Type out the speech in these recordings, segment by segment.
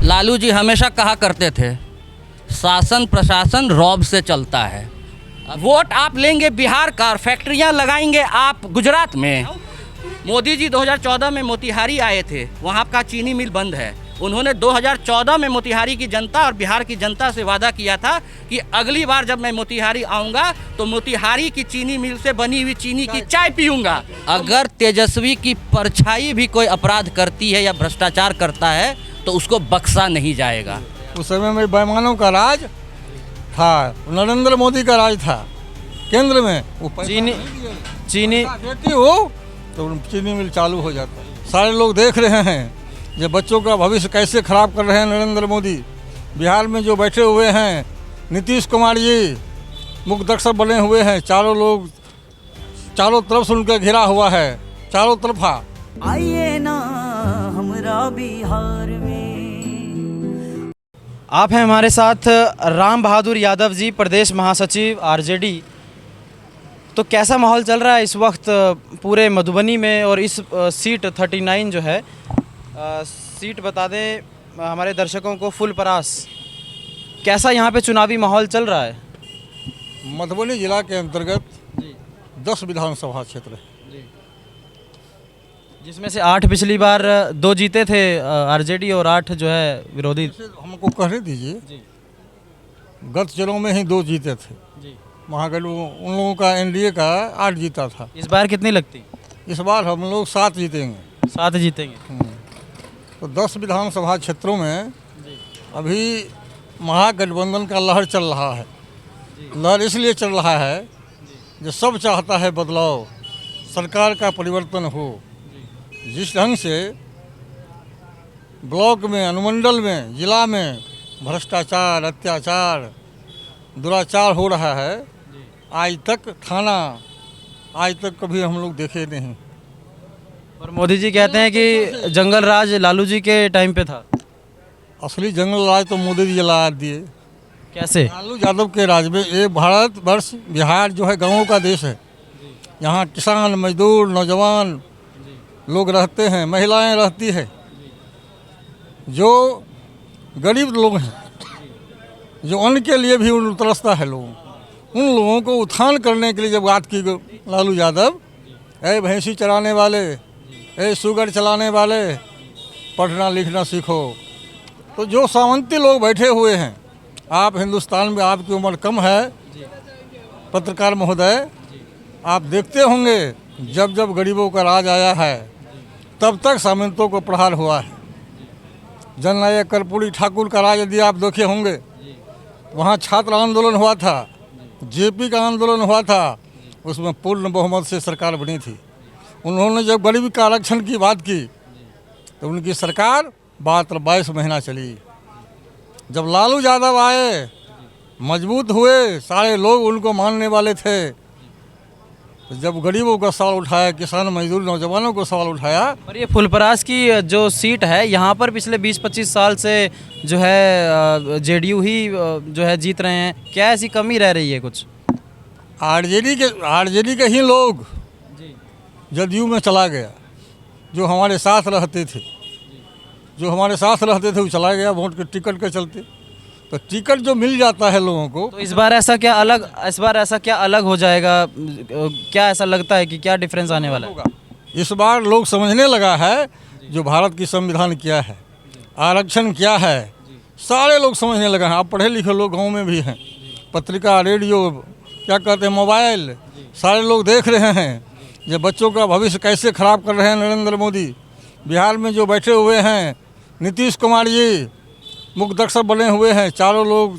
लालू जी हमेशा कहा करते थे शासन प्रशासन रौब से चलता है। वोट आप लेंगे बिहार का और फैक्ट्रियाँ लगाएंगे आप गुजरात में। मोदी जी 2014 में मोतिहारी आए थे, वहाँ का चीनी मिल बंद है। उन्होंने 2014 में मोतिहारी की जनता और बिहार की जनता से वादा किया था कि अगली बार जब मैं मोतिहारी आऊँगा तो मोतिहारी की चीनी मिल से बनी हुई चीनी की चाय पीऊँगा। अगर तेजस्वी की परछाई भी कोई अपराध करती है या भ्रष्टाचार करता है तो उसको बख्शा नहीं जाएगा। उस समय में बेईमानों का राज था, नरेंद्र मोदी का राज था केंद्र में। वो चीनी देती हो तो चीनी मिल चालू हो जाता है। सारे लोग देख रहे हैं जो बच्चों का भविष्य कैसे खराब कर रहे हैं नरेंद्र मोदी। बिहार में जो बैठे हुए हैं नीतीश कुमार जी मुख्य दर्शक बने हुए हैं, चारों लोग चारों तरफ से उनका घिरा हुआ है, चारों तरफा। आइए ना हमरा बिहार में। आप हैं हमारे साथ राम बहादुर यादव जी, प्रदेश महासचिव आरजेडी। तो कैसा माहौल चल रहा है इस वक्त पूरे मधुबनी में, और इस सीट 39 जो है सीट बता दें हमारे दर्शकों को फुलपरास, कैसा यहाँ पे चुनावी माहौल चल रहा है? मधुबनी जिला के अंतर्गत 10 विधानसभा क्षेत्र है, जिसमें से 8 पिछली बार 2 जीते थे आरजेडी और 8 जो है विरोधी। हमको कहने दीजिए, गत चुनाव में ही 2 जीते थे महागठबंधन, उन लोगों का एनडीए का 8 जीता था। इस बार कितनी लगती? इस बार हम लोग 7 जीतेंगे। 7 जीतेंगे। तो 10 विधानसभा क्षेत्रों में अभी महागठबंधन का लहर चल रहा है। लहर इसलिए चल रहा है जो सब चाहता है बदलाव, सरकार का परिवर्तन हो। जिस ढंग से ब्लॉक में, अनुमंडल में, जिला में भ्रष्टाचार, अत्याचार, दुराचार हो रहा है, आज तक थाना आज तक कभी हम लोग देखे नहीं। और मोदी जी कहते हैं कि जंगल राज लालू जी के टाइम पे था। असली जंगल राज तो मोदी जी ला दिए। कैसे? लालू यादव के राज में ये भारत वर्ष, बिहार जो है गाँवों का देश है। यहाँ किसान, मजदूर, नौजवान लोग रहते हैं, महिलाएं रहती है। जो गरीब लोग हैं, जो अन्न के लिए भी उन तरसता है लोग, उन लोगों को उत्थान करने के लिए जब बात की लालू यादव, ऐ भैंसी चराने वाले, ऐ शुगर चलाने वाले, पढ़ना लिखना सीखो। तो जो सामंती लोग बैठे हुए हैं, आप हिंदुस्तान में, आपकी उम्र कम है पत्रकार महोदय, आप देखते होंगे जब जब गरीबों का राज आया है तब तक सामंतों को प्रहार हुआ है। जननायक कर्पूरी ठाकुर का राज यदि आप देखे होंगे, वहाँ छात्र आंदोलन हुआ था, जेपी का आंदोलन हुआ था, उसमें पूर्ण बहुमत से सरकार बनी थी। उन्होंने जब गरीबी का आरक्षण की बात की तो उनकी सरकार 22 महीना चली। जब लालू यादव आए, मजबूत हुए, सारे लोग उनको मानने वाले थे। तो जब गरीबों का सवाल उठाया, किसान, मजदूर, नौजवानों को सवाल उठाया। और ये फुलपरास की जो सीट है, यहाँ पर पिछले 20-25 साल से जो है जेडीयू ही जो है जीत रहे हैं। क्या ऐसी कमी रह रही है कुछ? आरजेडी के ही लोग जदयू में चला गया। जो हमारे साथ रहते थे, वो चला गया वोट के टिकट के चलते। तो टिकट जो मिल जाता है लोगों को, तो इस बार ऐसा क्या अलग हो जाएगा? क्या ऐसा लगता है कि क्या डिफरेंस आने वाला है? इस बार लोग समझने लगा है जो भारत की संविधान क्या है, आरक्षण क्या है, सारे लोग समझने लगे हैं। आप पढ़े लिखे लोग गांव में भी हैं, पत्रिका, रेडियो, क्या कहते हैं, मोबाइल, सारे लोग देख रहे हैं जो बच्चों का भविष्य कैसे खराब कर रहे हैं नरेंद्र मोदी। बिहार में जो बैठे हुए हैं नीतीश कुमार जी मुख्य दर्शक बने हुए हैं, चारों लोग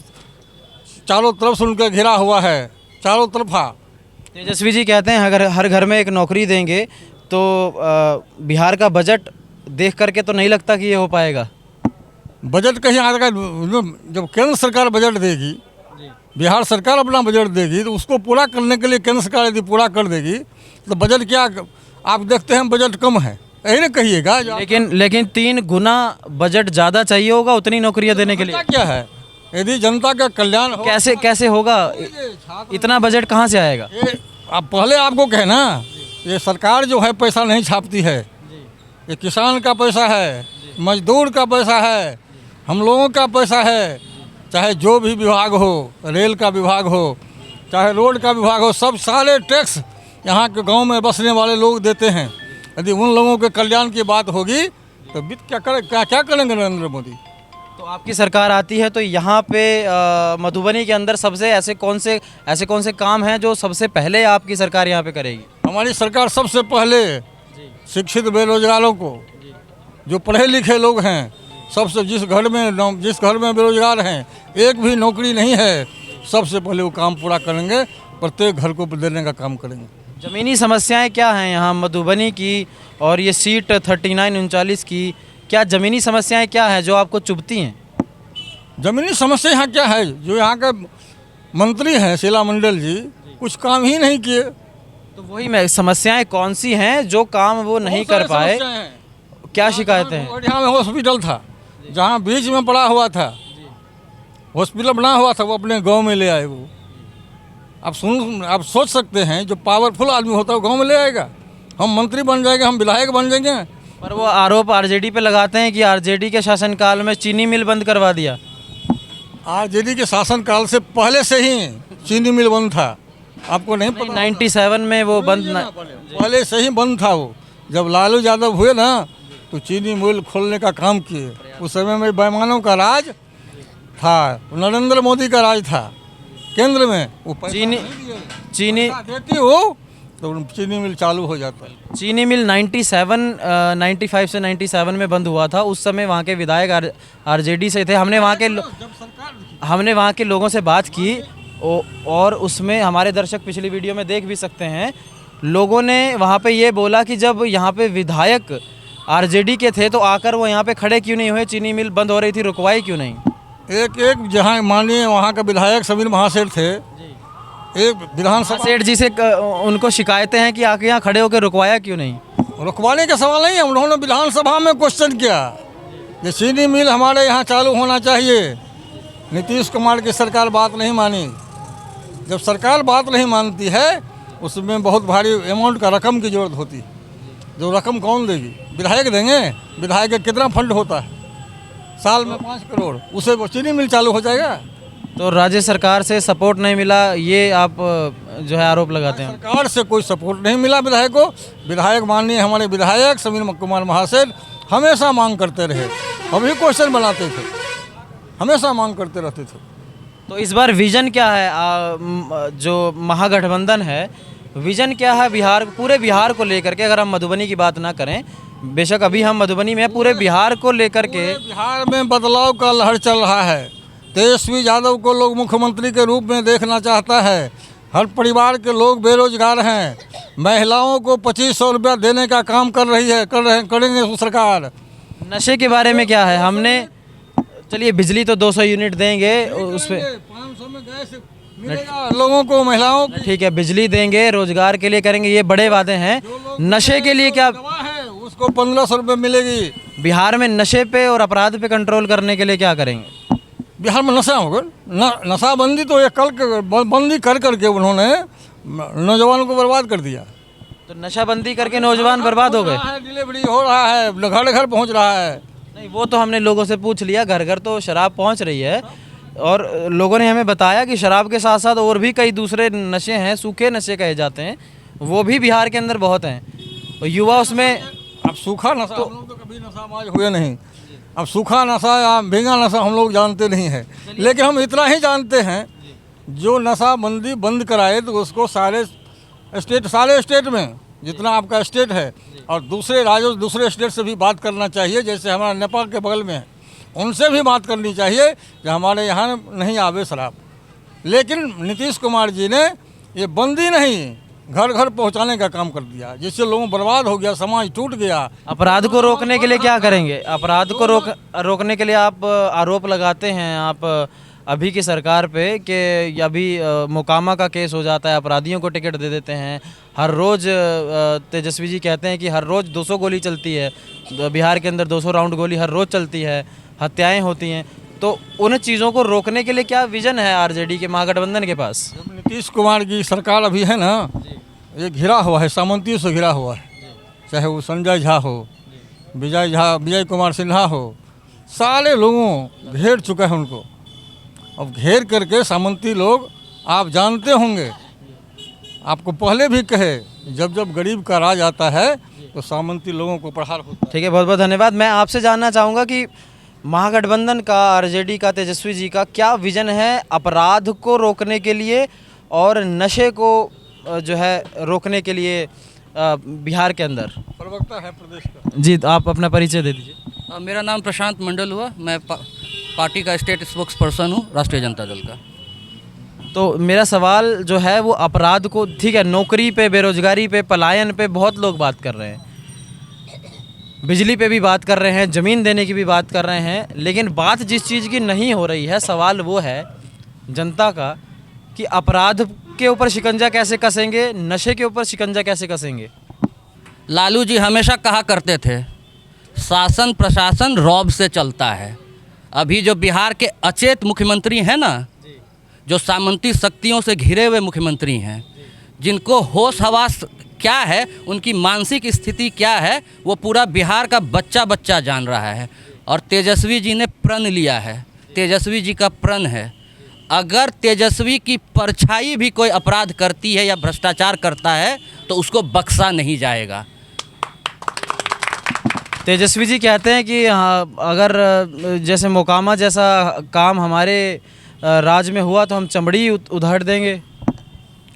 चारों तरफ से उनका घिरा हुआ है, चारों तरफा। तेजस्वी जी कहते हैं अगर हर घर में एक नौकरी देंगे तो बिहार का बजट देख करके तो नहीं लगता कि ये हो पाएगा। बजट कहीं आएगा? जब केंद्र सरकार बजट देगी, बिहार सरकार अपना बजट देगी, तो उसको पूरा करने के लिए केंद्र सरकार यदि पूरा कर देगी तो बजट क्या, आप देखते हैं बजट कम है, यही ना कहिएगा। लेकिन 3 गुना बजट ज़्यादा चाहिए होगा उतनी नौकरियां देने के लिए। क्या है, यदि जनता का कल्याण हो, कैसे होगा? इतना बजट कहाँ से आएगा? अब पहले आपको कहना, ये सरकार जो है पैसा नहीं छापती है, ये किसान का पैसा है, मजदूर का पैसा है, हम लोगों का पैसा है, चाहे जो भी विभाग हो, रेल का विभाग हो, चाहे रोड का विभाग हो, सब सारे टैक्स यहाँ के गांव में बसने वाले लोग देते हैं। यदि उन लोगों के कल्याण की बात होगी तो वित्त क्या करेंगे नरेंद्र मोदी। तो आपकी सरकार आती है तो यहाँ पे मधुबनी के अंदर सबसे ऐसे कौन से काम हैं जो सबसे पहले आपकी सरकार यहाँ पे करेगी? हमारी सरकार सबसे पहले शिक्षित बेरोजगारों को, जो पढ़े लिखे लोग हैं, सबसे जिस घर में बेरोजगार हैं, एक भी नौकरी नहीं है, सबसे पहले वो काम पूरा करेंगे, प्रत्येक घर को देने का काम करेंगे। ज़मीनी समस्याएं क्या हैं यहाँ मधुबनी की और ये सीट 3939 की, क्या ज़मीनी समस्याएं क्या हैं जो आपको चुभती हैं? ज़मीनी समस्या यहाँ क्या है, जो यहाँ के मंत्री हैं शीला मंडल जी, कुछ काम ही नहीं किए। तो वही मैं, समस्याएं कौन सी हैं जो काम वो नहीं कर पाए, क्या शिकायतें हैं? यहाँ में हॉस्पिटल था, जहाँ बीच में पड़ा हुआ था, हॉस्पिटल बना हुआ था, वो अपने गांव में ले आए। वो आप सोच सकते हैं, जो पावरफुल आदमी होता है वो गांव में ले आएगा। हम मंत्री बन जाएंगे, हम विधायक बन जाएंगे। पर वो आरोप आरजेडी पे लगाते हैं कि आरजेडी के शासनकाल में चीनी मिल बंद करवा दिया। आरजेडी के शासनकाल से पहले से ही चीनी मिल बंद था, आपको नहीं पता? 97 में वो बंद पहले से ही बंद था। वो जब लालू यादव हुए ना तो चीनी मिल खोलने का काम किए। उस समय में बेईमानों का राज था, नरेंद्र मोदी का राज था केंद्र में। वो चीनी देती हो तो चीनी मिल चालू हो जाता है। चीनी मिल 95 से 97 में बंद हुआ था। उस समय वहाँ के विधायक आरजेडी से थे। हमने वहाँ के लोगों से बात की और उसमें हमारे दर्शक पिछली वीडियो में देख भी सकते हैं, लोगों ने वहाँ पे ये बोला कि जब यहाँ पे विधायक आरजेडी के थे तो आकर वो यहाँ पे खड़े क्यों नहीं हुए, चीनी मिल बंद हो रही थी, रुकवाई क्यों नहीं? एक जहाँ माननीय वहाँ का विधायक समीर महासेठ थे, एक विधानसभा सेठ जी से उनको शिकायतें हैं कि आके यहाँ खड़े होकर रुकवाया क्यों नहीं? रुकवाने का सवाल नहीं है, उन्होंने विधानसभा में क्वेश्चन किया कि चीनी मिल हमारे यहाँ चालू होना चाहिए। नीतीश कुमार की सरकार बात नहीं मानी। जब सरकार बात नहीं मानती है, उसमें बहुत भारी अमाउंट का रकम की ज़रूरत होती है। जो रकम कौन देगी? विधायक देंगे। विधायक का कितना फंड होता है? साल में 5 करोड़, उसे वो चीनी मिल चालू हो जाएगा। तो राज्य सरकार से सपोर्ट नहीं मिला, ये आप जो है आरोप लगाते हैं? सरकार से कोई सपोर्ट नहीं मिला विधायक को। विधायक माननीय हमारे विधायक समीर कुमार महासेठ हमेशा मांग करते रहे, अभी क्वेश्चन बनाते थे, हमेशा मांग करते रहते थे। तो इस बार विजन क्या है? जो महागठबंधन है, विजन क्या है पूरे बिहार को लेकर के? अगर हम मधुबनी की बात ना करें, बेशक अभी हम मधुबनी में, पूरे बिहार को लेकर के बिहार में बदलाव का लहर चल रहा है। तेजस्वी यादव को लोग मुख्यमंत्री के रूप में देखना चाहता है। हर परिवार के लोग बेरोजगार हैं। महिलाओं को 2500 रुपया देने का काम करेंगे वो सरकार। नशे के बारे में क्या है? हमने, चलिए बिजली तो 200 यूनिट देंगे, उस पर 500 में गैस मिलेगा लोगों को, महिलाओं को। ठीक है, बिजली देंगे, रोजगार के लिए करेंगे, ये बड़े वादे हैं। नशे के लिए क्या है? उसको 1500 रुपये मिलेगी। बिहार में नशे पे और अपराध पे कंट्रोल करने के लिए क्या करेंगे? बिहार में नशा होगा, नशाबंदी तो ये बंदी कर करके उन्होंने नौजवानों को बर्बाद कर दिया। तो नशाबंदी करके नौजवान बर्बाद हो गए। डिलीवरी हो रहा है, घर घर पहुंच रहा है। नहीं, वो तो हमने लोगों से पूछ लिया, घर घर तो शराब पहुंच रही है, और लोगों ने हमें बताया कि शराब के साथ साथ और भी कई दूसरे नशे हैं, सूखे नशे कहे जाते हैं, वो भी बिहार के अंदर बहुत हैं। और युवा उसमें, अब सूखा नशा हम लोग तो कभी नशाबाज हुए नहीं। अब सूखा नशा या भींगा नशा हम लोग जानते नहीं है, लेकिन हम इतना ही जानते हैं, जो नशाबंदी बंद कराए तो उसको सारे स्टेट में, जितना आपका स्टेट है और दूसरे राज्यों, दूसरे स्टेट से भी बात करना चाहिए। जैसे हमारा नेपाल के बगल में है, उनसे भी बात करनी चाहिए कि हमारे यहाँ नहीं आवे शराब। लेकिन नीतीश कुमार जी ने ये बंदी नहीं, घर घर पहुंचाने का काम कर दिया, जिससे लोगों बर्बाद हो गया, समाज टूट गया। अपराध को रोकने के लिए क्या करेंगे? अपराध को रोकने के लिए आप आरोप लगाते हैं आप अभी की सरकार पे कि अभी मोकामा का केस हो जाता है, अपराधियों को टिकट दे देते हैं। हर रोज़ तेजस्वी जी कहते हैं कि हर रोज़ 200 गोली चलती है बिहार के अंदर, 200 राउंड गोली हर रोज़ चलती है, हत्याएं होती हैं। तो उन चीज़ों को रोकने के लिए क्या विजन है आरजेडी के, महागठबंधन के पास? नीतीश कुमार की सरकार अभी है ना, ये घिरा हुआ है, सामंतियों से घिरा हुआ है। चाहे वो संजय झा हो, विजय कुमार सिन्हा हो, सारे लोगों घेर चुका है उनको। अब घेर करके सामंती लोग, आप जानते होंगे, आपको पहले भी कहे, जब जब गरीब का राज आता है तो सामंती लोगों को प्रहार होता है। ठीक है, बहुत बहुत धन्यवाद। मैं आपसे जानना चाहूँगा कि महागठबंधन का, आरजेडी का, तेजस्वी जी का क्या विजन है अपराध को रोकने के लिए और नशे को जो है रोकने के लिए बिहार के अंदर? प्रवक्ता है प्रदेश का। जी, तो आप अपना परिचय दे दीजिए। मेरा नाम प्रशांत मंडल हुआ, मैं पार्टी का स्टेट स्पोक्स पर्सन हूँ राष्ट्रीय जनता दल का। तो मेरा सवाल जो है वो अपराध को, ठीक है, नौकरी पे, बेरोजगारी पे, पलायन पे बहुत लोग बात कर रहे हैं, बिजली पे भी बात कर रहे हैं, ज़मीन देने की भी बात कर रहे हैं, लेकिन बात जिस चीज़ की नहीं हो रही है, सवाल वो है जनता का कि अपराध के ऊपर शिकंजा कैसे कसेंगे, नशे के ऊपर शिकंजा कैसे कसेंगे। लालू जी हमेशा कहा करते थे शासन प्रशासन रौब से चलता है। अभी जो बिहार के अचेत मुख्यमंत्री हैं ना, जो सामंती शक्तियों से घिरे हुए मुख्यमंत्री हैं, जिनको होश हवास क्या है, उनकी मानसिक स्थिति क्या है, वो पूरा बिहार का बच्चा बच्चा जान रहा है। और तेजस्वी जी ने प्रण लिया है, तेजस्वी जी का प्रण है, अगर तेजस्वी की परछाई भी कोई अपराध करती है या भ्रष्टाचार करता है तो उसको बख्शा नहीं जाएगा। तेजस्वी जी कहते हैं कि हाँ, अगर जैसे मोकामा जैसा काम हमारे राज्य में हुआ तो हम चमड़ी उधेड़ देंगे।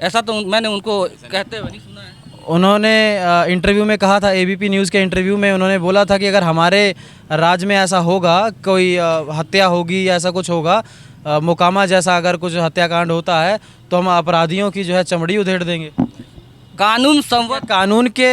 ऐसा तो मैंने उनको कहते हुए नहीं सुना है। उन्होंने इंटरव्यू में कहा था, एबीपी न्यूज़ के इंटरव्यू में उन्होंने बोला था कि अगर हमारे राज्य में ऐसा होगा, कोई हत्या होगी या ऐसा कुछ होगा, मोकामा जैसा अगर कुछ हत्याकांड होता है, तो हम अपराधियों की जो है चमड़ी उधेड़ देंगे। कानून संवत कानून के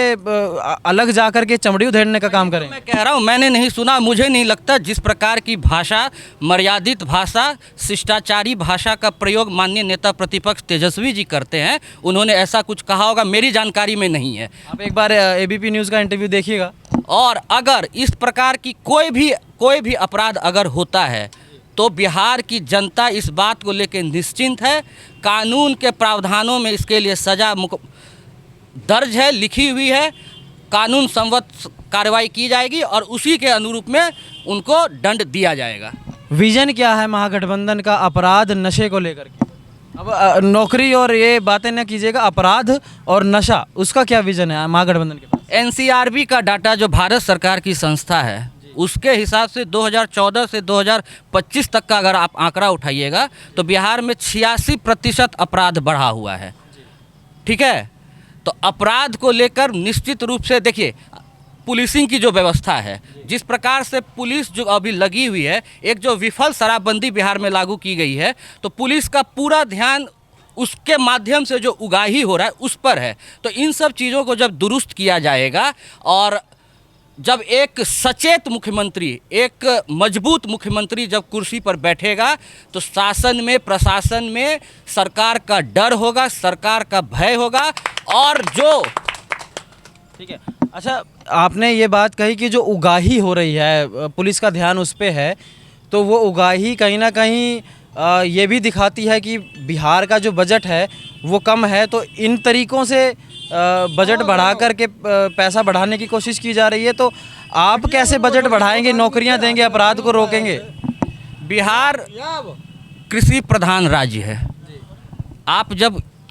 अलग जाकर के चमड़ी उधेड़ने का काम करें। मैं कह रहा हूँ, मैंने नहीं सुना, मुझे नहीं लगता जिस प्रकार की भाषा, मर्यादित भाषा, शिष्टाचारी भाषा का प्रयोग माननीय नेता प्रतिपक्ष तेजस्वी जी करते हैं, उन्होंने ऐसा कुछ कहा होगा, मेरी जानकारी में नहीं है। आप एक बार एबीपी न्यूज़ का इंटरव्यू देखिएगा। और अगर इस प्रकार की कोई भी अपराध अगर होता है तो बिहार की जनता इस बात को लेकर निश्चिंत है। कानून के प्रावधानों में इसके लिए सजा दर्ज है, लिखी हुई है, कानून संवत कार्रवाई की जाएगी और उसी के अनुरूप में उनको दंड दिया जाएगा। विजन क्या है महागठबंधन का अपराध नशे को लेकर के? अब नौकरी और ये बातें न कीजिएगा, अपराध और नशा, उसका क्या विजन है महागठबंधन के पास? एनसीआरबी का डाटा जो भारत सरकार की संस्था है, उसके हिसाब से 2014 से 2025 तक का अगर आप आंकड़ा उठाइएगा तो बिहार में 86% अपराध बढ़ा हुआ है। ठीक है, तो अपराध को लेकर निश्चित रूप से देखिए, पुलिसिंग की जो व्यवस्था है, जिस प्रकार से पुलिस जो अभी लगी हुई है, एक जो विफल शराबबंदी बिहार में लागू की गई है, तो पुलिस का पूरा ध्यान उसके माध्यम से जो उगाही हो रहा है उस पर है। तो इन सब चीज़ों को जब दुरुस्त किया जाएगा और जब एक सचेत मुख्यमंत्री, एक मजबूत मुख्यमंत्री जब कुर्सी पर बैठेगा तो शासन में, प्रशासन में सरकार का डर होगा, सरकार का भय होगा। और जो ठीक है, अच्छा, आपने ये बात कही कि जो उगाही हो रही है, पुलिस का ध्यान उस पे है, तो वो उगाही कहीं ना कहीं ये भी दिखाती है कि बिहार का जो बजट है वो कम है, तो इन तरीक़ों से बजट बढ़ा करके पैसा बढ़ाने की कोशिश की जा रही है। तो आप कैसे बजट बढ़ाएंगे, नौकरियां देंगे, अपराध को रोकेंगे? बिहार कृषि प्रधान राज्य है।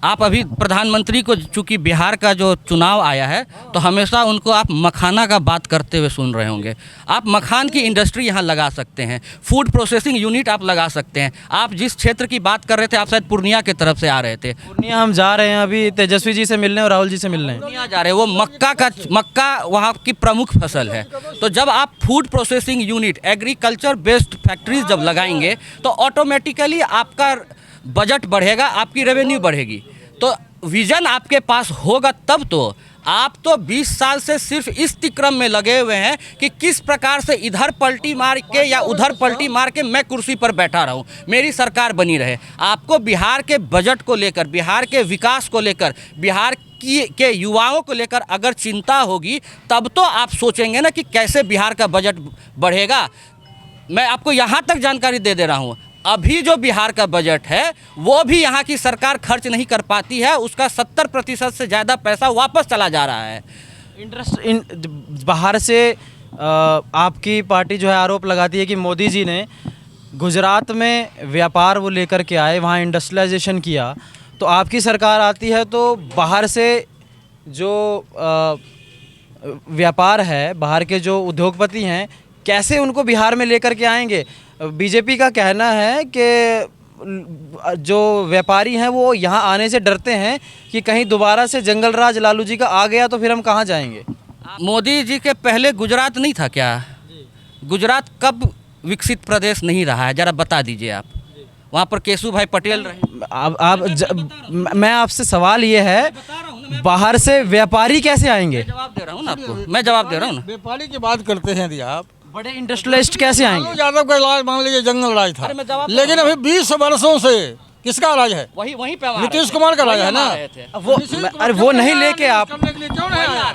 आप अभी प्रधानमंत्री को, चूँकि बिहार का जो चुनाव आया है, तो हमेशा उनको आप मखाना का बात करते हुए सुन रहे होंगे। आप मखान की इंडस्ट्री यहाँ लगा सकते हैं, फूड प्रोसेसिंग यूनिट आप लगा सकते हैं। आप जिस क्षेत्र की बात कर रहे थे, आप शायद पूर्णिया की तरफ से आ रहे थे। पूर्णिया हम जा रहे हैं अभी तेजस्वी जी से मिलने और राहुल जी से मिलने। पूर्णिया जा रहे हैं, वो मक्का वहाँ की प्रमुख फसल है। तो जब आप food processing unit, agriculture based factories जब लगाएंगे तो ऑटोमेटिकली आपका बजट बढ़ेगा, आपकी रेवेन्यू बढ़ेगी। तो विजन आपके पास होगा तब तो। आप तो 20 साल से सिर्फ इस तिक्रम में लगे हुए हैं कि किस प्रकार से इधर पलटी मार के या उधर पलटी मार के मैं कुर्सी पर बैठा रहूं, मेरी सरकार बनी रहे। आपको बिहार के बजट को लेकर, बिहार के विकास को लेकर, बिहार के युवाओं को लेकर अगर चिंता होगी तब तो आप सोचेंगे ना कि कैसे बिहार का बजट बढ़ेगा। मैं आपको यहाँ तक जानकारी दे दे रहा हूँ, अभी जो बिहार का बजट है वो भी यहाँ की सरकार खर्च नहीं कर पाती है, उसका 70% से ज़्यादा पैसा वापस चला जा रहा है। इंटरेस्ट बाहर से आपकी पार्टी जो है आरोप लगाती है कि मोदी जी ने गुजरात में व्यापार वो लेकर के आए, वहाँ इंडस्ट्रियलाइजेशन किया, तो आपकी सरकार आती है तो बाहर से जो व्यापार है, बाहर के जो उद्योगपति हैं, कैसे उनको बिहार में लेकर के आएंगे? बीजेपी का कहना है कि जो व्यापारी हैं वो यहाँ आने से डरते हैं कि कहीं दोबारा से जंगल राज लालू जी का आ गया तो फिर हम कहाँ जाएंगे। मोदी जी के पहले गुजरात नहीं था क्या? गुजरात कब विकसित प्रदेश नहीं रहा है, जरा बता दीजिए आप। वहाँ पर केशु भाई पटेल रहे। मैं आपसे सवाल ये है, बाहर से व्यापारी कैसे आएंगे? जवाब दे रहा हूँ ना आपको, मैं जवाब दे रहा हूँ ना। व्यापारी की बात करते हैं यदि आप, बड़े इंडस्ट्रियलिस्ट कैसे आएंगे? लालू यादव का राज मान लीजिए जंगल राज था, अरे मैं जवाब दे लेकिन अभी 20 वर्षों से किसका राज है? वहीं पे नीतीश कुमार का राज है ना। वो अरे वो नहीं लेके आप, करने के लिए क्यों नहीं आया?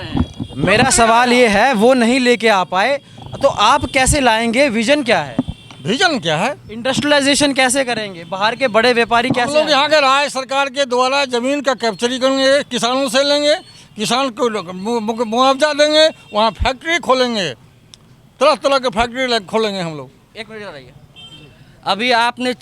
मेरा सवाल ये है, वो नहीं लेके आ पाए तो आप कैसे लाएंगे? विजन क्या है? विजन क्या है? इंडस्ट्रियलाइजेशन कैसे करेंगे? बाहर के बड़े व्यापारी हम कैसे लोग आएंगे? यहाँ के राज्य सरकार के द्वारा जमीन का कैप्चरिंग करेंगे, किसानों से लेंगे, किसान को मुआवजा देंगे, वहाँ फैक्ट्री खोलेंगे, तरह तरह के फैक्ट्री खोलेंगे हम लोग। एक मिनट रहिए। अभी आपने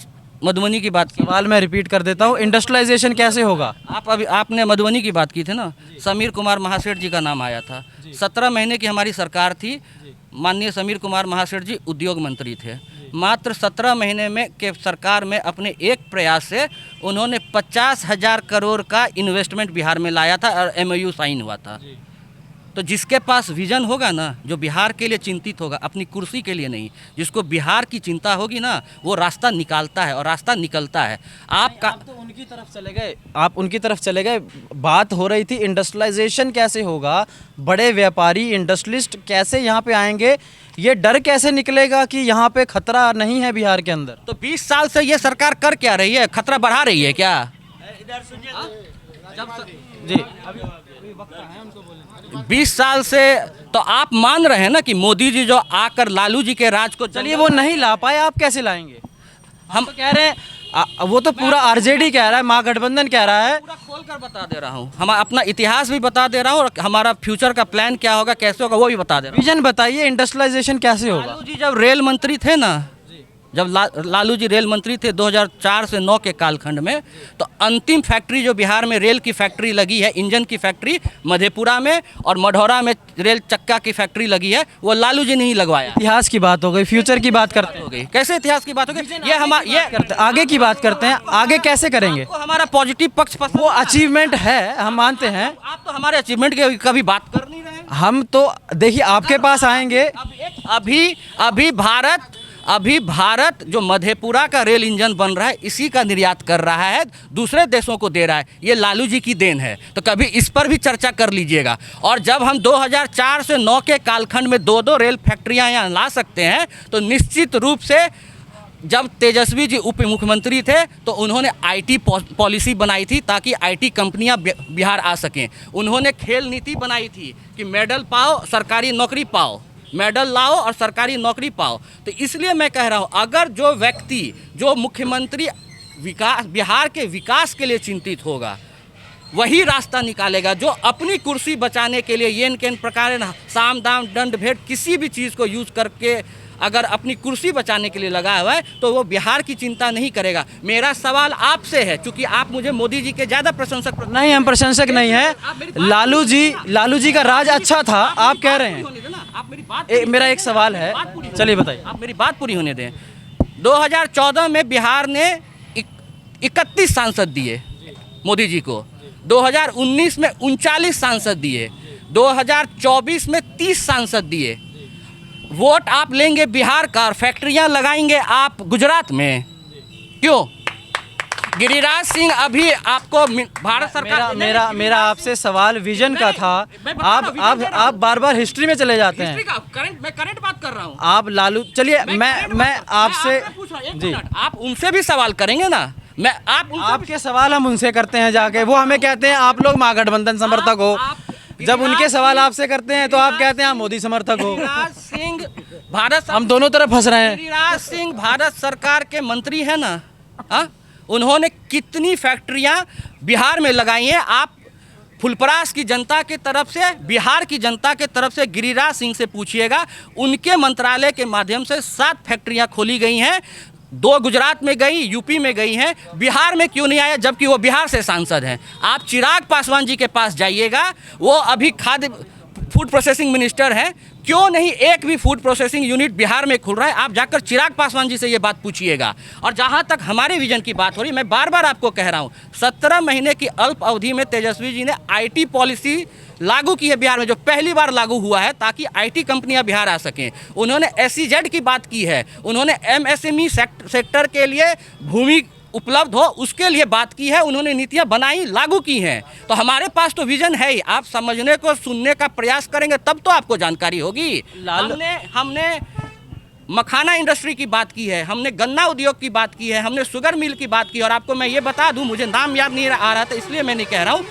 मधुबनी की बात की, सवाल मैं रिपीट कर देता हूँ, इंडस्ट्रियलाइजेशन कैसे होगा? आपने मधुबनी की बात की थी ना, समीर कुमार महासेठ जी का नाम आया था। 17 महीने की हमारी सरकार थी, माननीय समीर कुमार महासेठ जी उद्योग मंत्री थे। मात्र 17 महीने में के सरकार में अपने एक प्रयास से उन्होंने 50,000 करोड़ का इन्वेस्टमेंट बिहार में लाया था और MOU साइन हुआ था। तो जिसके पास विजन होगा ना, जो बिहार के लिए चिंतित होगा, अपनी कुर्सी के लिए नहीं, जिसको बिहार की चिंता होगी ना, वो रास्ता निकालता है और रास्ता निकलता है। आप तो उनकी तरफ चले गए, आप उनकी तरफ चले गए। बात हो रही थी इंडस्ट्रियलाइजेशन कैसे होगा, बड़े व्यापारी इंडस्ट्रियलिस्ट कैसे यहाँ पे आएंगे, ये डर कैसे निकलेगा कि यहाँ पे खतरा नहीं है बिहार के अंदर? तो 20 साल से ये सरकार कर क्या रही है? खतरा बढ़ा रही है क्या? जी 20 साल से तो आप मान रहे हैं ना कि मोदी जी जो आकर लालू जी के राज को, चलिए वो नहीं ला पाए, आप कैसे लाएंगे? हम तो कह रहे हैं, वो तो पूरा आरजेडी कह रहा है, महागठबंधन कह रहा है। पूरा खोल कर बता दे रहा हूँ, हम अपना इतिहास भी बता दे रहा हूँ और हमारा फ्यूचर का प्लान क्या होगा, कैसे होगा, वो भी बता दे रहा हूँ। विजन बताइए, इंडस्ट्रियलाइजेशन कैसे होगा? लालू जी जब रेल मंत्री थे ना, जब लालू जी रेल मंत्री थे 2004 से 9 के कालखंड में, तो अंतिम फैक्ट्री जो बिहार में रेल की फैक्ट्री लगी है, इंजन की फैक्ट्री मधेपुरा में और मढ़ौरा में रेल चक्का की फैक्ट्री लगी है, वो लालू जी ने ही लगवाया। इतिहास की बात हो गई, फ्यूचर की बात करते हो गई, कैसे इतिहास की बात हो गई? ये हमारा ये करते, आगे की बात करते हैं, आगे कैसे करेंगे? आपको हमारा पॉजिटिव पक्ष पसंद वो अचीवमेंट है, हम मानते हैं। आप तो हमारे अचीवमेंट की कभी बात कर नहीं रहे। हम तो देखिए आपके पास आएंगे। अभी भारत जो मधेपुरा का रेल इंजन बन रहा है, इसी का निर्यात कर रहा है, दूसरे देशों को दे रहा है। ये लालू जी की देन है, तो कभी इस पर भी चर्चा कर लीजिएगा। और जब हम 2004 से 9 के कालखंड में 2-2 रेल फैक्ट्रियां यहाँ ला सकते हैं, तो निश्चित रूप से जब तेजस्वी जी उप मुख्यमंत्री थे तो उन्होंने IT पॉलिसी बनाई थी ताकि IT कंपनियां बिहार आ सकें। उन्होंने खेल नीति बनाई थी कि मेडल पाओ, सरकारी नौकरी पाओ, मेडल लाओ और सरकारी नौकरी पाओ। तो इसलिए मैं कह रहा हूँ, अगर जो व्यक्ति, जो मुख्यमंत्री बिहार के विकास के लिए चिंतित होगा, वही रास्ता निकालेगा। जो अपनी कुर्सी बचाने के लिए येन केन प्रकार साम दाम दंड भेंट किसी भी चीज़ को यूज करके अगर अपनी कुर्सी बचाने के लिए लगा हुआ है, तो वो बिहार की चिंता नहीं करेगा। मेरा सवाल आपसे है, क्योंकि आप मुझे मोदी जी के ज़्यादा प्रशंसक नहीं, हम प्रशंसक नहीं हैं। लालू जी का राज अच्छा था, आप कह रहे हैं। आप मेरी बात, मेरा एक सवाल है, चलिए बताइए। आप मेरी बात पूरी होने दें। 2014 में बिहार ने 31 सांसद दिए मोदी जी को, 2019 में 39 सांसद दिए, 2024 में 30 सांसद दिए। वोट आप लेंगे बिहार का और फैक्ट्रियां लगाएंगे आप गुजरात में, क्यों? गिरिराज सिंह अभी आपको भारत सरकार, मेरा आपसे सवाल विजन का था। आप बार हिस्ट्री में चले जाते हैं। मैं करंट बात कर रहा हूँ। आप लालू, चलिए मैं आपसे जी, आप उनसे भी सवाल करेंगे ना। आपके सवाल हम उनसे करते हैं जाके, वो हमें कहते हैं आप लोग महागठबंधन समर्थक हो। जब उनके सवाल आपसे करते हैं तो आप कहते हैं आप मोदी समर्थक हो। गिरिराज सिंह भारत, हम दोनों तरफ फंस रहे हैं। गिरिराज सिंह भारत सरकार के मंत्री है ना, उन्होंने कितनी फैक्ट्रियां बिहार में लगाई हैं। आप फुलपरास की जनता की तरफ से, बिहार की जनता की तरफ से गिरिराज सिंह से पूछिएगा, उनके मंत्रालय के माध्यम से 7 फैक्ट्रियां खोली गई हैं। 2 गुजरात में गई, यूपी में गई हैं, बिहार में क्यों नहीं आया जबकि वो बिहार से सांसद हैं? आप चिराग पासवान जी के पास जाइएगा, वो अभी खाद्य फूड प्रोसेसिंग मिनिस्टर हैं, क्यों नहीं एक भी फूड प्रोसेसिंग यूनिट बिहार में खुल रहा है? आप जाकर चिराग पासवान जी से ये बात पूछिएगा। और जहाँ तक हमारे विजन की बात हो रही, मैं बार बार आपको कह रहा हूँ, 17 महीने की अल्प अवधि में तेजस्वी जी ने आईटी पॉलिसी लागू की है बिहार में, जो पहली बार लागू हुआ है ताकि आईटी कंपनियां बिहार आ सकें। उन्होंने SEZ की बात की है, उन्होंने MSME सेक्टर के लिए भूमि उपलब्ध हो उसके लिए बात की है, उन्होंने नीतियां बनाई, लागू की हैं। तो हमारे पास तो विजन है ही, आप समझने को, सुनने का प्रयास करेंगे तब तो आपको जानकारी होगी। हमने मखाना इंडस्ट्री की बात की है, हमने गन्ना उद्योग की बात की है, हमने शुगर मिल की बात की। और आपको मैं ये बता दूं, मुझे नाम याद नहीं आ रहा था इसलिए मैं नहीं कह रहा हूँ,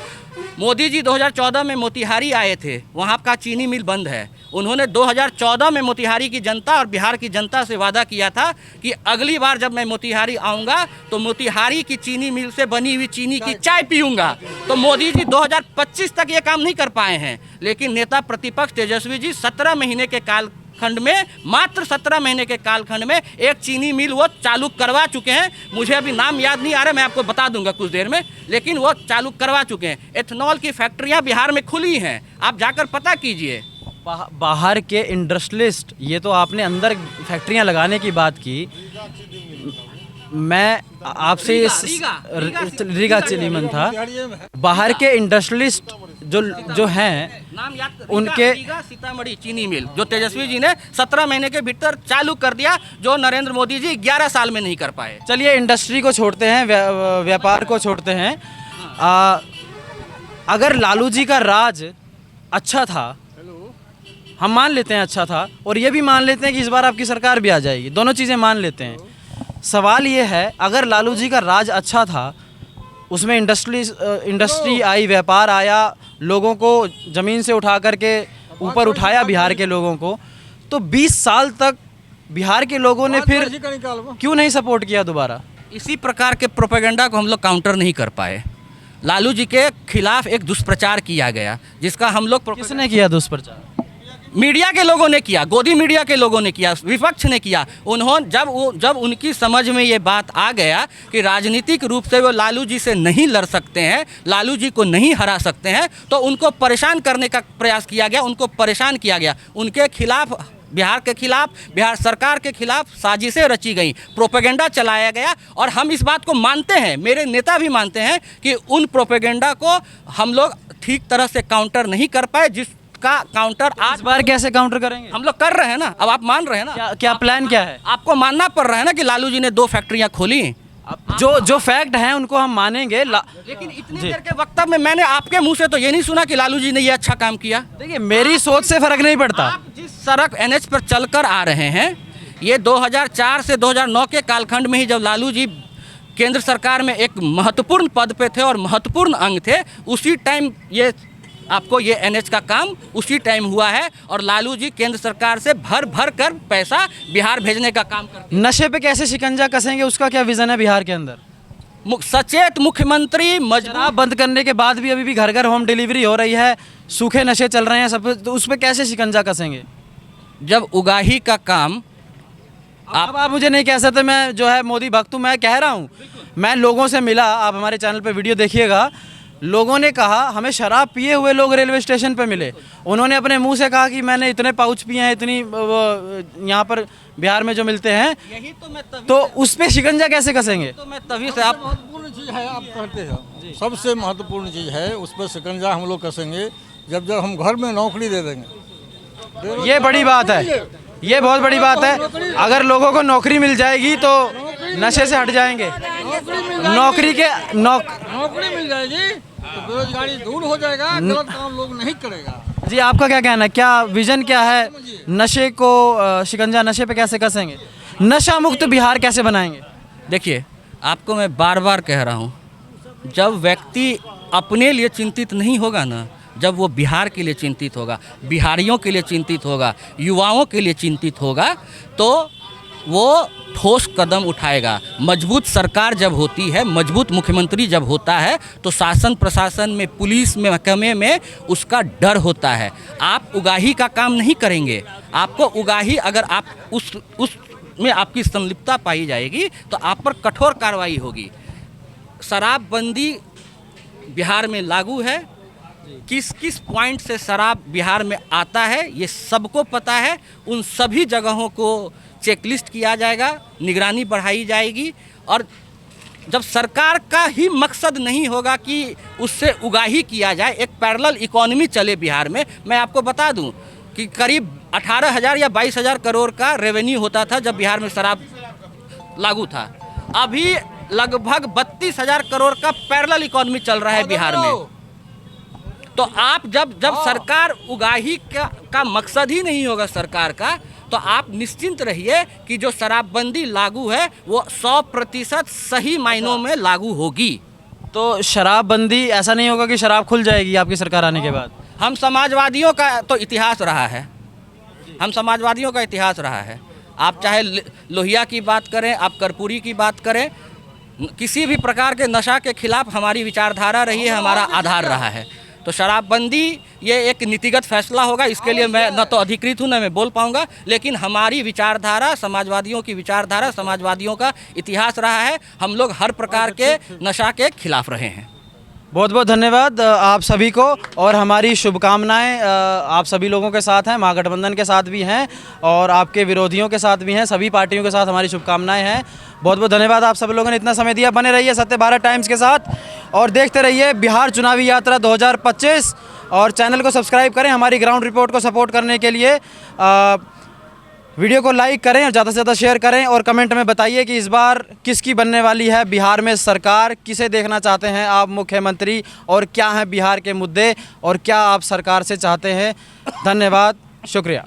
मोदी जी 2014 में मोतिहारी आए थे, वहाँ का चीनी मिल बंद है। उन्होंने 2014 में मोतिहारी की जनता और बिहार की जनता से वादा किया था कि अगली बार जब मैं मोतिहारी आऊँगा तो मोतिहारी की चीनी मिल से बनी हुई चीनी की चाय पीऊँगा। तो मोदी जी 2025 तक ये काम नहीं कर पाए हैं, लेकिन नेता प्रतिपक्ष तेजस्वी जी 17 महीने के कालखंड में, मात्र 17 महीने के कालखंड में एक चीनी मिल वो चालू करवा चुके हैं। मुझे अभी नाम याद नहीं आ रहा, मैं आपको बता दूंगा कुछ देर में, लेकिन वो चालू करवा चुके हैं। एथेनॉल की फैक्ट्रियां बिहार में खुली हैं, आप जाकर पता कीजिए। बाहर के इंडस्ट्रियलिस्ट, ये तो आपने अंदर फैक्ट्रियां लगाने की बात की, मैं आपसे रीगा चिलीमन था, बाहर के इंडस्ट्रियलिस्ट जो हैं नाम याद, उनके सीतामढ़ी चीनी मिल जो तेजस्वी जी ने 17 महीने के भीतर चालू कर दिया, जो नरेंद्र मोदी जी 11 साल में नहीं कर पाए। चलिए इंडस्ट्री को छोड़ते हैं, व्यापार को छोड़ते हैं। अगर लालू जी का राज अच्छा था, हम मान लेते हैं अच्छा था, और ये भी मान लेते हैं कि इस बार आपकी सरकार भी आ जाएगी, दोनों चीज़ें मान लेते हैं। सवाल ये है, अगर लालू जी का राज अच्छा था, उसमें इंडस्ट्री आई, व्यापार आया, लोगों को ज़मीन से उठा करके ऊपर उठाया बिहार के लोगों को, तो 20 साल तक बिहार के लोगों ने फिर क्यों नहीं सपोर्ट किया दोबारा? इसी प्रकार के प्रोपेगेंडा को हम लोग काउंटर नहीं कर पाए। लालू जी के खिलाफ एक दुष्प्रचार किया गया, जिसका हम लोग, किसने किया दुष्प्रचार? मीडिया के लोगों ने किया, गोदी मीडिया के लोगों ने किया, विपक्ष ने किया। उन्होंने जब उनकी समझ में ये बात आ गया कि राजनीतिक रूप से वो लालू जी से नहीं लड़ सकते हैं, लालू जी को नहीं हरा सकते हैं, तो उनको परेशान करने का प्रयास किया गया, उनको परेशान किया गया। उनके खिलाफ, बिहार के खिलाफ, बिहार सरकार के खिलाफ साजिशें रची गई, प्रोपेगेंडा चलाया गया। और हम इस बात को मानते हैं, मेरे नेता भी मानते हैं कि उन प्रोपेगेंडा को हम लोग ठीक तरह से काउंटर नहीं कर पाए, जिसका काउंटर आज इस बार कैसे काउंटर करेंगे? हम लोग कर रहे हैं ना। अब आप मान रहे हैं ना, क्या प्लान क्या है? आपको मानना पड़ रहा है ना कि लालू जी ने 2 फैक्ट्रियां खोली। जो फैक्ट हैं उनको हम मानेंगे, लेकिन इतनी देर के वक्तव्य में मैंने आपके मुंह से तो ये नहीं सुना कि लालू जी ने ये अच्छा काम किया। देखिए, मेरी सोच से फर्क नहीं पड़ता। आप जिस सड़क NH पर चलकर आ रहे हैं, ये 2004 से 2009 के कालखंड में ही, जब लालू जी केंद्र सरकार में एक महत्वपूर्ण पद पे थे और महत्वपूर्ण अंग थे, उसी टाइम ये आपको ये NH का काम उसी टाइम हुआ है। और लालू जी केंद्र सरकार से भर कर पैसा बिहार भेजने का काम करते हैं। नशे पे कैसे शिकंजा कसेंगे, उसका क्या विजन है बिहार के अंदर? सचेत मुख्यमंत्री शराब बंद करने के बाद भी अभी भी घर घर होम डिलीवरी हो रही है, सूखे नशे चल रहे हैं सब, तो उस पर कैसे शिकंजा कसेंगे? जब उगाही का काम आप मुझे नहीं कह सकते, मैं जो है मोदी भक्त हूँ, मैं कह रहा हूँ, मैं लोगों से मिला, आप हमारे चैनल पे वीडियो देखिएगा, लोगों ने कहा हमें शराब पिए हुए लोग रेलवे स्टेशन पे मिले, उन्होंने अपने मुंह से कहा कि मैंने इतने पाउच पिए हैं, इतनी यहाँ पर बिहार में जो मिलते हैं, यही तो मैं तो उस पर शिकंजा कैसे कसेंगे? तो मैं तभी से आप महत्वपूर्ण चीज़ है, आप कहते हैं सबसे महत्वपूर्ण चीज़ है, उस पर शिकंजा हम लोग कसेंगे जब हम घर में नौकरी दे देंगे। ये बड़ी बात है, ये बहुत बड़ी बात है। अगर लोगों को नौकरी मिल जाएगी तो नशे से हट जाएंगे। नौकरी मिल जाएगी तो बेरोजगारी दूर हो जाएगा, गलत काम लोग नहीं करेगा। जी, आपका क्या कहना है, क्या विजन क्या है? नशे को शिकंजा, नशे पे कैसे कसेंगे? नशा मुक्त बिहार कैसे बनाएंगे? देखिए, आपको मैं बार बार कह रहा हूँ, जब व्यक्ति अपने लिए चिंतित नहीं होगा ना, जब वो बिहार के लिए चिंतित होगा, बिहारियों के लिए चिंतित होगा, युवाओं के लिए चिंतित होगा, तो वो ठोस कदम उठाएगा। मजबूत सरकार जब होती है, मजबूत मुख्यमंत्री जब होता है, तो शासन प्रशासन में, पुलिस में, महकमे में उसका डर होता है। आप उगाही का काम नहीं करेंगे। आपको उगाही, अगर आप उस में आपकी संलिप्तता पाई जाएगी तो आप पर कठोर कार्रवाई होगी। शराबबंदी बिहार में लागू है। किस किस पॉइंट से शराब बिहार में आता है ये सबको पता है। उन सभी जगहों को चेकलिस्ट किया जाएगा, निगरानी बढ़ाई जाएगी। और जब सरकार का ही मकसद नहीं होगा कि उससे उगाही किया जाए, एक पैरेलल इकोनॉमी चले बिहार में। मैं आपको बता दूं कि करीब 18,000 या 22,000 करोड़ का रेवेन्यू होता था जब बिहार में शराब लागू था। अभी लगभग 32,000 करोड़ का पैरेलल इकोनॉमी चल रहा है बिहार में। तो आप जब सरकार उगाही का मकसद ही नहीं होगा सरकार का, तो आप निश्चिंत रहिए कि जो शराबबंदी लागू है वो 100% सही मायनों में लागू होगी। तो शराबबंदी ऐसा नहीं होगा कि शराब खुल जाएगी आपकी सरकार आने के बाद? हम समाजवादियों का तो इतिहास रहा है, हम समाजवादियों का इतिहास रहा है। आप चाहे लोहिया की बात करें, आप कर्पूरी की बात करें, किसी भी प्रकार के नशा के खिलाफ हमारी विचारधारा रही है, हमारा आधार रहा है। तो शराबबंदी ये एक नीतिगत फैसला होगा, इसके लिए मैं न तो अधिकृत हूँ न मैं बोल पाऊँगा, लेकिन हमारी विचारधारा, समाजवादियों की विचारधारा, समाजवादियों का इतिहास रहा है। हम लोग हर प्रकार के नशा के खिलाफ रहे हैं। बहुत बहुत धन्यवाद आप सभी को, और हमारी शुभकामनाएं आप सभी लोगों के साथ हैं, महागठबंधन के साथ भी हैं और आपके विरोधियों के साथ भी हैं। सभी पार्टियों के साथ हमारी शुभकामनाएं हैं। बहुत बहुत धन्यवाद आप सब लोगों ने इतना समय दिया। बने रहिए सत्य भारत टाइम्स के साथ और देखते रहिए बिहार चुनावी यात्रा 2025, और चैनल को सब्सक्राइब करें हमारी ग्राउंड रिपोर्ट को सपोर्ट करने के लिए। वीडियो को लाइक करें और ज़्यादा से ज़्यादा शेयर करें, और कमेंट में बताइए कि इस बार किसकी बनने वाली है बिहार में सरकार, किसे देखना चाहते हैं आप मुख्यमंत्री, और क्या हैं बिहार के मुद्दे और क्या आप सरकार से चाहते हैं। धन्यवाद, शुक्रिया।